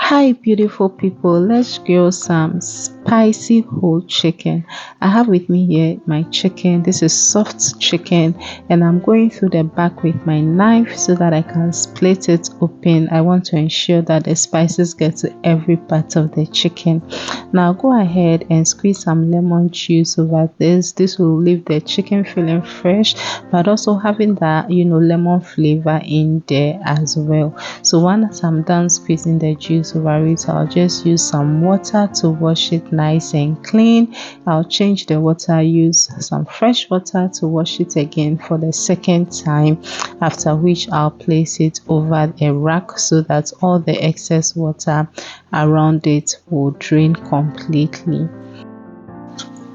Hi beautiful people, let's grill some spicy whole chicken. I have with me here my chicken. This is soft chicken and I'm going through the back with my knife so that I can split it open. I want to ensure that the spices get to every part of the chicken. Now go ahead and squeeze some lemon juice over this. This will leave the chicken feeling fresh but also having that lemon flavor in there as well. So once I'm done squeezing the juice over it, I'll just use some water to wash it nice and clean. I'll change the water, use some fresh water to wash it again for the second time, after which I'll place it over a rack so that all the excess water around it will drain completely.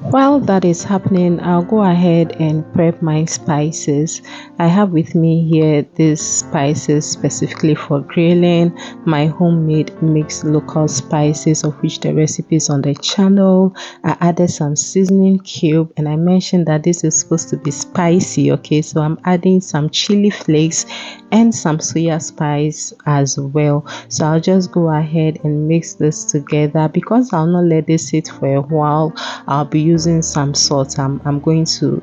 While that is happening, I'll go ahead and prep my spices. I have with me here these spices specifically for grilling, my homemade mixed local spices, of which the recipe is on the channel. I added some seasoning cube and I mentioned that this is supposed to be spicy, okay? So I'm adding some chili flakes and some soya spice as well. So I'll just go ahead and mix this together. Because I'll not let this sit for a while, I'll be using some salt. I'm going to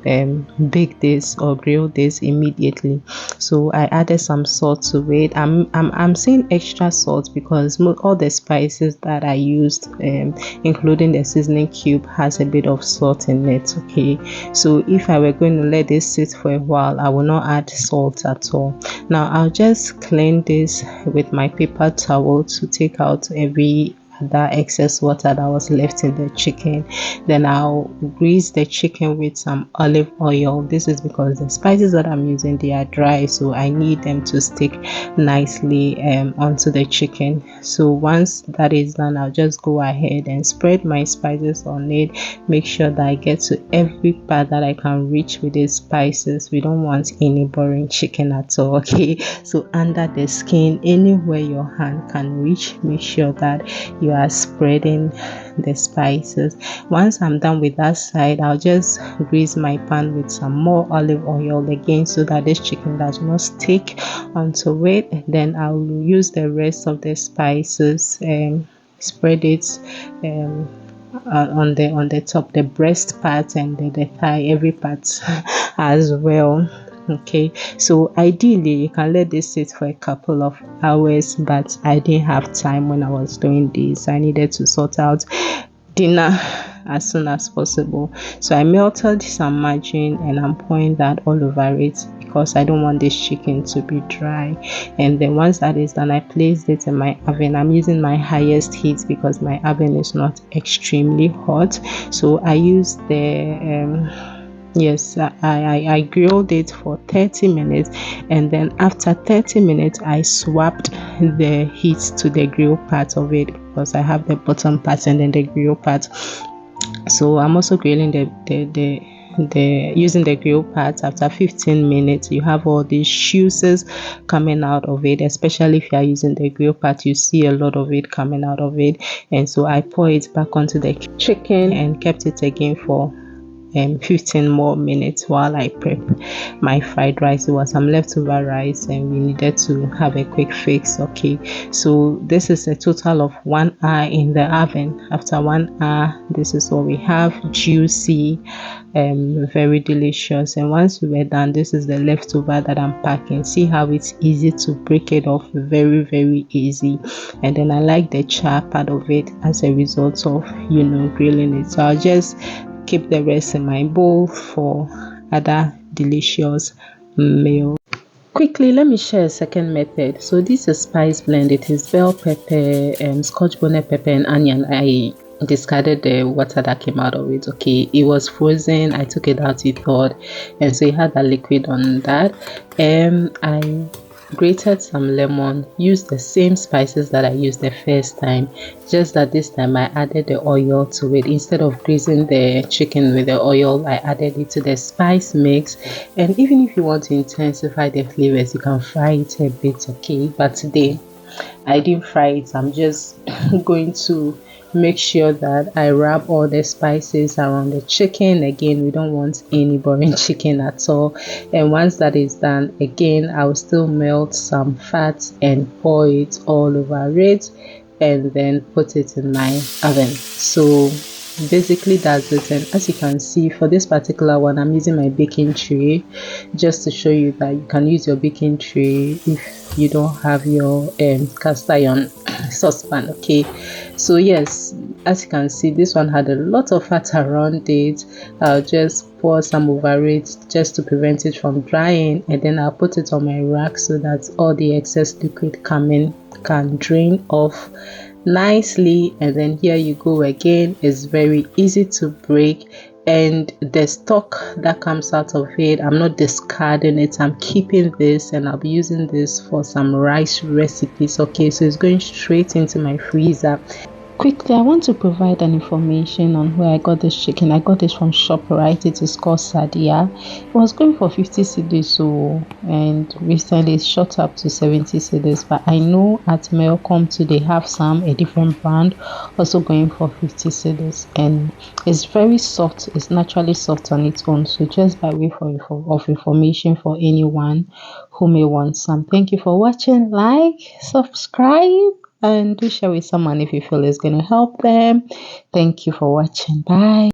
bake this or grill this immediately, so I added some salt to it. I'm saying extra salt because all the spices that I used, including the seasoning cube, has a bit of salt in it, okay? So if I were going to let this sit for a while, I will not add salt at all. Now I'll just clean this with my paper towel to take out every that excess water that was left in the chicken. Then I'll grease the chicken with some olive oil. This is because the spices that I'm using, they are dry, so I need them to stick nicely onto the chicken. So once that is done, I'll just go ahead and spread my spices on it. Make sure that I get to every part that I can reach with these spices. We don't want any boring chicken at all, okay? So under the skin, anywhere your hand can reach, make sure that you are spreading the spices. Once I'm done with that side, I'll just grease my pan with some more olive oil again so that this chicken does not stick onto it. And then I'll use the rest of the spices and spread it on the top, the breast part and the thigh, every part as well. Okay, so ideally you can let this sit for a couple of hours, but I didn't have time when I was doing this. I needed to sort out dinner as soon as possible, so I melted some margarine and I'm pouring that all over it because I don't want this chicken to be dry. And then once that is done, I placed it in my oven. I'm using my highest heat because my oven is not extremely hot, so I used the yes, I grilled it for 30 minutes, and then after 30 minutes I swapped the heat to the grill part of it because I have the bottom part and then the grill part. So I'm also grilling the using the grill part. After 15 minutes, you have all these juices coming out of it, especially if you are using the grill part. You see a lot of it coming out of it, and so I pour it back onto the chicken and kept it again for 15 more minutes while I prep my fried rice. It was some leftover rice and we needed to have a quick fix, okay? So this is a total of 1 hour in the oven. After 1 hour, this is what we have: juicy, very delicious. And once we were done, this is the leftover that I'm packing. See how it's easy to break it off, very easy. And then I like the char part of it as a result of grilling it. So I'll just keep the rest in my bowl for other delicious meal. Quickly, let me share a second method. So this is spice blend. It is bell pepper, scotch bonnet pepper and onion. I discarded the water that came out of it, okay? It was frozen. I took it out, it thawed, and so it had that liquid on that. I grated some lemon, used the same spices that I used the first time, just that this time I added the oil to it. Instead of greasing the chicken with the oil, I added it to the spice mix. And even if you want to intensify the flavors, you can fry it a bit, okay? But today I didn't fry it. I'm just going to make sure that I wrap all the spices around the chicken. Again, we don't want any boring chicken at all. And once that is done, again, I will still melt some fat and pour it all over it. and then put it in my oven. So basically that's it. And as you can see, for this particular one, I'm using my baking tray just to show you that you can use your baking tray if you don't have your cast iron saucepan. Okay, so yes, as you can see, this one had a lot of fat around it. I'll just pour some over it just to prevent it from drying, and then I'll put it on my rack so that all the excess liquid coming can drain off nicely. And then here you go again. It's very easy to break, and the stock that comes out of it, I'm not discarding it, I'm keeping this, and I'll be using this for some rice recipes. Okay, so it's going straight into my freezer. Quickly, I want to provide an information on where I got this chicken. I got this from ShopRite. It is called Sadia. It was going for 50 cedis, so and recently it's shot up to 70 cedis. But I know at Melcom too they have a different brand, also going for 50 cedis, and it's very soft. It's naturally soft on its own. So just by way of information for anyone who may want some. Thank you for watching. Like, subscribe, and do share with someone if you feel it's going to help them. Thank you for watching. Bye.